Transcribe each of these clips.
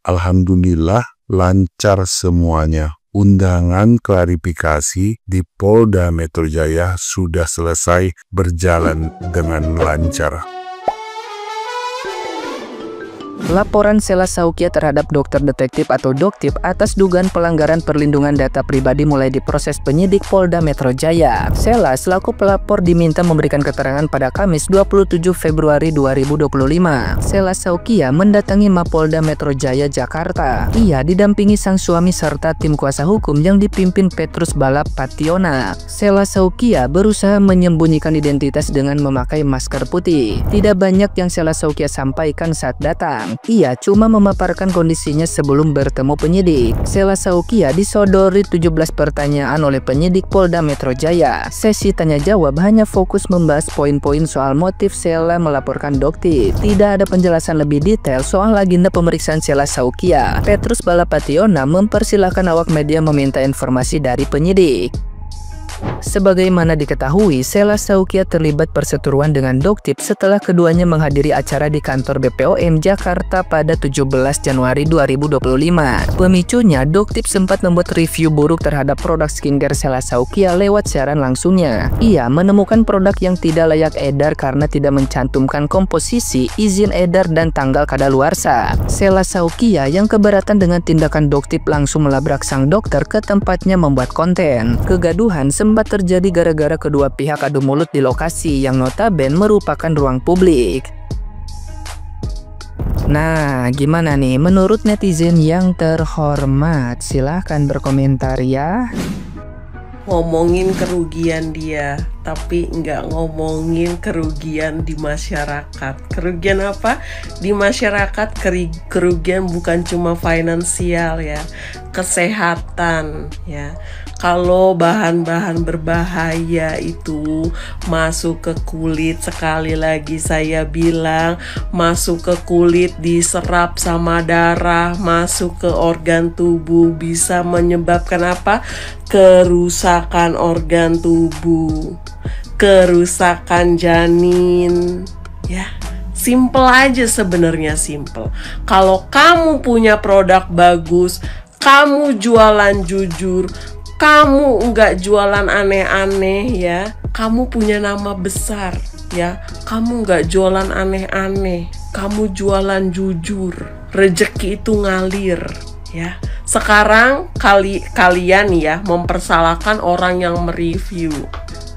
Alhamdulillah lancar semuanya. Undangan klarifikasi di Polda Metro Jaya sudah selesai berjalan dengan lancar. Laporan Sela Saukia terhadap dokter detektif atau Doktip atas dugaan pelanggaran perlindungan data pribadi mulai diproses penyidik Polda Metro Jaya. Sela selaku pelapor diminta memberikan keterangan pada Kamis 27 Februari 2025. Sela Saukia mendatangi Mapolda Metro Jaya, Jakarta. Ia didampingi sang suami serta tim kuasa hukum yang dipimpin Petrus Balap Pationa. Sela Saukia berusaha menyembunyikan identitas dengan memakai masker putih. Tidak banyak yang Sela Saukia sampaikan saat datang. Ia cuma memaparkan kondisinya sebelum bertemu penyidik. Sela Saukia disodori 17 pertanyaan oleh penyidik Polda Metro Jaya. Sesi tanya jawab hanya fokus membahas poin-poin soal motif Sela melaporkan Doktip. Tidak ada penjelasan lebih detail soal agenda pemeriksaan Sela Saukia. Petrus Balapationa mempersilahkan awak media meminta informasi dari penyidik. Sebagaimana diketahui, Sela Saukia terlibat perseteruan dengan Doktip setelah keduanya menghadiri acara di kantor BPOM Jakarta pada 17 Januari 2025. Pemicunya, Doktip sempat membuat review buruk terhadap produk skincare Sela Saukia lewat siaran langsungnya. Ia menemukan produk yang tidak layak edar karena tidak mencantumkan komposisi, izin edar, dan tanggal kadaluarsa. Sela Saukia yang keberatan dengan tindakan Doktip langsung melabrak sang dokter ke tempatnya membuat konten. Kegaduhan sempat terjadi gara-gara kedua pihak adu mulut di lokasi yang notabene merupakan ruang publik. Nah, gimana nih menurut netizen yang terhormat? Silahkan berkomentar ya. Ngomongin kerugian dia, tapi nggak ngomongin kerugian di masyarakat. Kerugian apa? Di masyarakat kerugian bukan cuma finansial ya, kesehatan ya. Kalau bahan-bahan berbahaya itu masuk ke kulit, sekali lagi saya bilang, masuk ke kulit, diserap sama darah, masuk ke organ tubuh, bisa menyebabkan apa? Kerusakan organ tubuh, kerusakan janin, ya. Simple aja sebenarnya, simple. Kalau kamu punya produk bagus, kamu jualan jujur, kamu nggak jualan aneh-aneh ya, kamu punya nama besar ya, kamu nggak jualan aneh-aneh, kamu jualan jujur, rezeki itu ngalir ya. Sekarang kalian ya mempersalahkan orang yang mereview,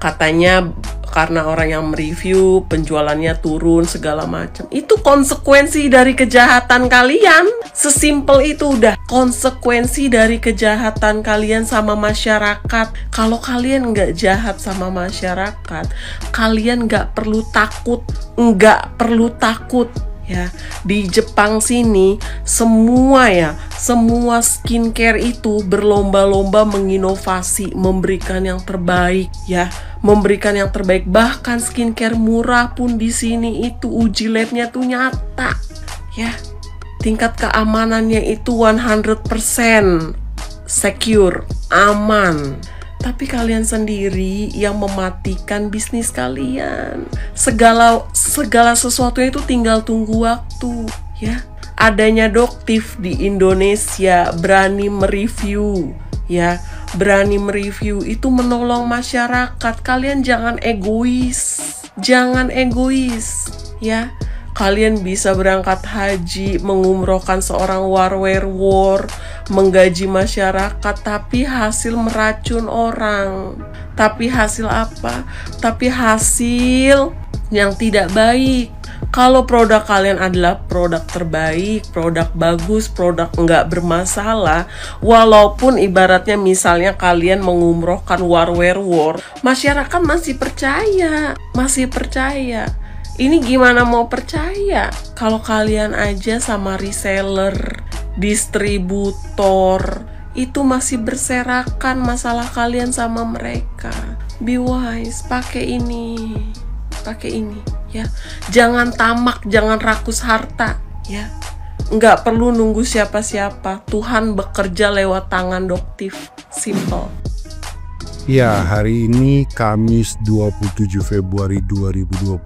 katanya karena orang yang mereview penjualannya turun segala macam. Itu konsekuensi dari kejahatan kalian. Sesimpel itu udah konsekuensi dari kejahatan kalian sama masyarakat. Kalau kalian nggak jahat sama masyarakat, kalian nggak perlu takut, ya. Di Jepang sini semua skincare itu berlomba-lomba menginovasi, memberikan yang terbaik ya, memberikan yang terbaik. Bahkan skincare murah pun di sini itu uji labnya tuh nyata ya, tingkat keamanannya itu 100% secure, aman. Tapi kalian sendiri yang mematikan bisnis kalian. Segala sesuatunya itu tinggal tunggu waktu ya. Adanya Doktip di Indonesia berani mereview ya, berani mereview itu menolong masyarakat. Kalian jangan egois ya. Kalian bisa berangkat haji, mengumrohkan seorang warwerwor, menggaji masyarakat, tapi hasil meracun orang. Tapi hasil apa? Tapi hasil yang tidak baik. Kalau produk kalian adalah produk terbaik, produk bagus, produk nggak bermasalah, walaupun ibaratnya misalnya kalian mengumrohkan warwerwor, masyarakat masih percaya. Ini gimana mau percaya kalau kalian aja sama reseller, distributor itu masih berserakan masalah kalian sama mereka. Be wise, pakai ini ya. Jangan tamak, jangan rakus harta ya. Nggak perlu nunggu siapa-siapa. Tuhan bekerja lewat tangan Doktip. Simple. Ya, hari ini Kamis 27 Februari 2025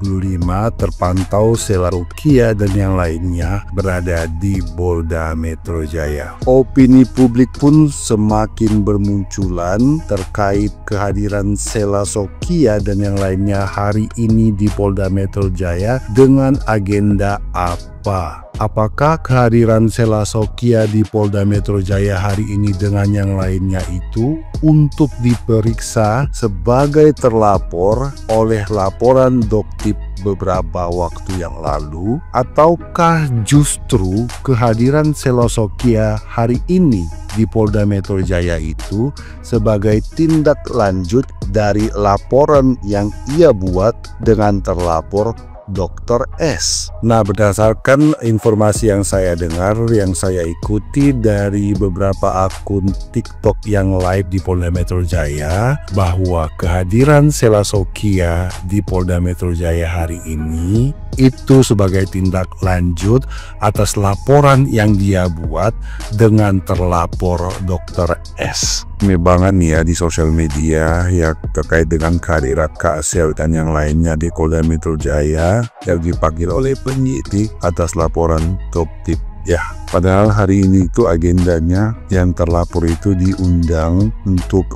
terpantau Sheila Saukia dan yang lainnya berada di Polda Metro Jaya. Opini publik pun semakin bermunculan terkait kehadiran Sheila Saukia dan yang lainnya hari ini di Polda Metro Jaya dengan agenda apa? Apakah kehadiran Sheila Saukia di Polda Metro Jaya hari ini dengan yang lainnya itu untuk diperiksa sebagai terlapor oleh laporan Doktip beberapa waktu yang lalu, ataukah justru kehadiran Sheila Saukia hari ini di Polda Metro Jaya itu sebagai tindak lanjut dari laporan yang ia buat dengan terlapor Dr. S. Nah, berdasarkan informasi yang saya dengar, yang saya ikuti dari beberapa akun TikTok yang live di Polda Metro Jaya, bahwa kehadiran Sheila Saukia di Polda Metro Jaya hari ini itu sebagai tindak lanjut atas laporan yang dia buat dengan terlapor Dr. S. Ini banget nih ya di sosial media ya terkait dengan kehadiran Kak Sel dan yang lainnya di Polda Metro Jaya yang dipanggil oleh penyidik atas laporan Doktip. Ya, padahal hari ini itu agendanya yang terlapor itu diundang untuk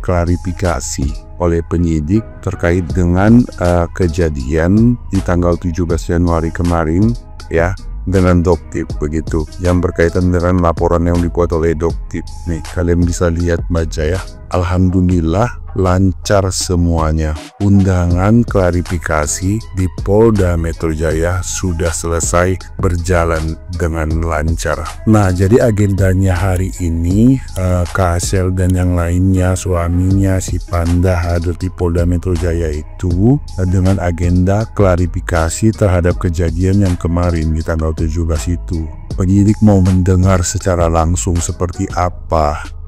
klarifikasi oleh penyidik terkait dengan kejadian di tanggal 17 Januari kemarin ya, dengan Doktip begitu, yang berkaitan dengan laporan yang dibuat oleh Doktip. Nih, kalian bisa lihat baca ya. Alhamdulillah lancar semuanya. Undangan klarifikasi di Polda Metro Jaya sudah selesai berjalan dengan lancar. Nah, jadi agendanya hari ini Kak Sel dan yang lainnya, suaminya si Panda hadir di Polda Metro Jaya itu dengan agenda klarifikasi terhadap kejadian yang kemarin di tanggal 17 itu. Penyidik mau mendengar secara langsung seperti apa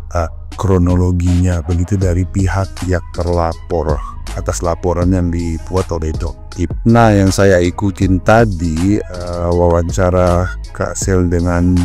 kronologinya begitu dari pihak yang terlapor atas laporan yang dibuat oleh Doktip. Nah, yang saya ikutin tadi wawancara Kak Sel dengan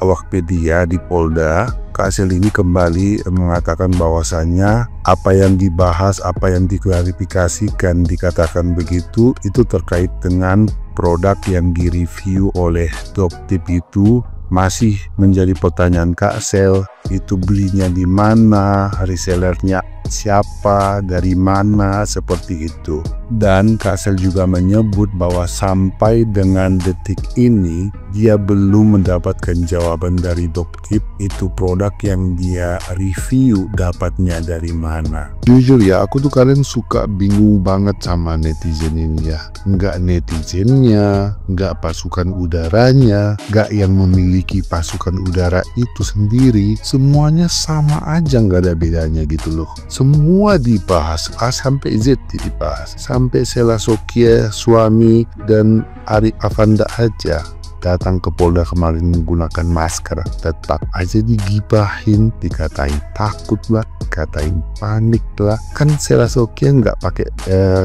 Awakpedia di Polda. Kak Sel ini kembali mengatakan bahwasannya apa yang dibahas, apa yang diklarifikasikan, dikatakan begitu, itu terkait dengan produk yang direview oleh Doktip itu masih menjadi pertanyaan Kak Sel. Itu belinya di mana, resellernya siapa, dari mana, seperti itu. Dan Kak Sel juga menyebut bahwa sampai dengan detik ini dia belum mendapatkan jawaban dari Doktip itu produk yang dia review dapatnya dari mana. Jujur ya, aku tuh kadang suka bingung banget sama netizen ini ya. Nggak netizennya, nggak pasukan udaranya, nggak yang memiliki pasukan udara itu sendiri, semuanya sama aja, nggak ada bedanya gitu loh. Semua dibahas, A sampai Z dibahas, sampai Sheila Saukia suami dan Arif Afanda aja datang ke Polda kemarin menggunakan masker, tetap aja digibahin, dikatain takut lah, dikatain panik lah. Kan Sheila Saukia nggak pakai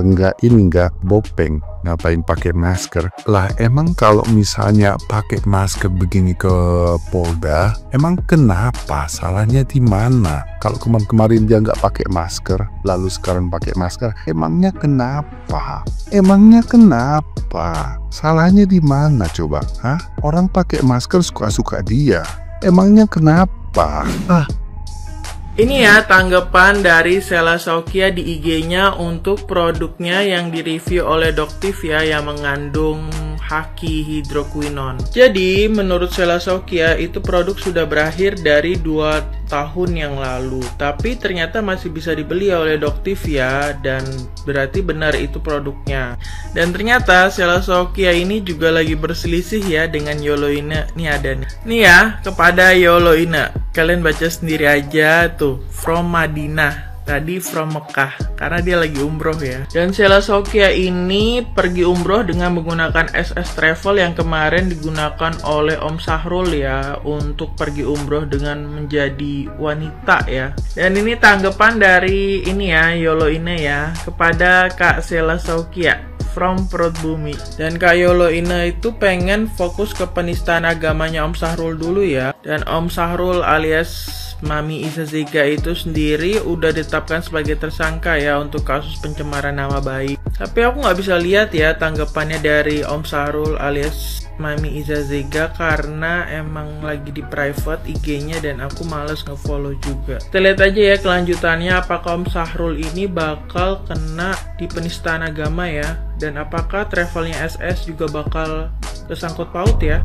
nggak bopeng, ngapain pakai masker lah? Emang kalau misalnya pakai masker begini ke Polda, emang kenapa? Salahnya di mana? Kalau kemarin dia nggak pakai masker, lalu sekarang pakai masker, emangnya kenapa? Emangnya kenapa? Salahnya di mana coba? Hah? Orang pakai masker suka-suka dia. Emangnya kenapa? Ini ya tanggapan dari Sheila Saukia di IG-nya untuk produknya yang direview oleh Doktip ya, yang mengandung haki hidroquinone. Jadi menurut Sheila Saukia itu produk sudah berakhir dari 2 tahun yang lalu, tapi ternyata masih bisa dibeli oleh Doktip ya, dan berarti benar itu produknya. Dan ternyata Sheila Saukia ini juga lagi berselisih ya dengan Yoloina. Nih ada nih ya, kepada Yoloina, kalian baca sendiri aja tuh, from Madinah. Tadi from Mekah, karena dia lagi umroh ya. Dan Sheila Saukia ini pergi umroh dengan menggunakan SS Travel yang kemarin digunakan oleh Om Sahrul ya, untuk pergi umroh dengan menjadi wanita ya. Dan ini tanggapan dari ini ya, Yoloina ya, kepada Kak Sheila Saukia from Perut Bumi. Dan Kak Yoloina itu pengen fokus ke penistaan agamanya Om Sahrul dulu ya. Dan Om Sahrul alias Mami Izazega itu sendiri udah ditetapkan sebagai tersangka ya untuk kasus pencemaran nama baik. Tapi aku nggak bisa lihat ya tanggapannya dari Om Sahrul alias Mami Izazega karena emang lagi di private IG-nya dan aku males nge-follow juga. Kita lihat aja ya kelanjutannya, apakah Om Sahrul ini bakal kena di penistaan agama ya, dan apakah travelnya SS juga bakal kesangkut paut ya.